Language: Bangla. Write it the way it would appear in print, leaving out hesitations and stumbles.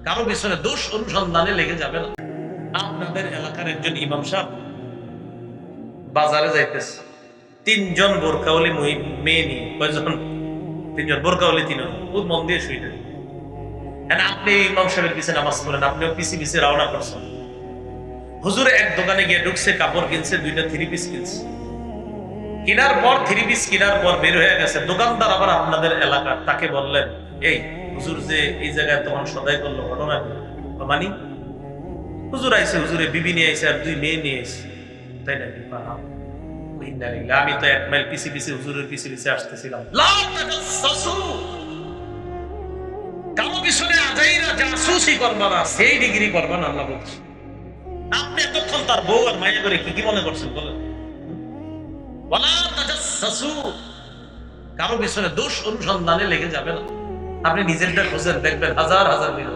কারো পিছনে দোষ অনুসন্ধানে লেগে যাবে না। আপনাদের এলাকার একজন ইমাম সাহেব বাজারে যাইতেছে, তিনজন বোরকাওয়ালি মেয়ে নিয়ে। কয়জন? তিনজন বোরকাওয়ালি, তিনজন। খুব মন দিয়ে শুইলেন। আপনি ইমাম সাহেবের পিছনে নামাজ পড়েন, আপনিও পিছিয়ে পিছিয়ে রওনা করছেন। হুজুর এক দোকানে গিয়ে ঢুকছে, কাপড় কিনছে, দুইটা থ্রি পিস কিনছে। কেনার পর থ্রি পিস কেনার পর বের হয়ে গেছে। দোকানদার আবার আপনাদের এলাকার, তাকে বললেন, এই হুজুর যে এই জায়গায় তখন সদাই করলো, ঘটনা মানি? হুজুর আইছে, হুজুরে বিবি নিয়ে আইছে আর দুই মেয়ে নিয়ে আইছে। তাই নাকি? আমি তো 1 মাইল পিছিয়ে পিছিয়ে হুজুরের পিছিয়ে পিছিয়ে আসতেছিলাম। কারো পিছনে আজাইরা জাসুসি করবা না, সেই ডিগ্রি করবা না, আল্লাহ বলছে। আপনি এতক্ষণ তার বউ আর মাইয়া করে কি কি মনে করছেন বলেন? কারো পিছনে দোষ অনুসন্ধানে লেগে যাবে না। আপনি নিজেরটা খোঁজেন, দেখবেন হাজার হাজার মিল।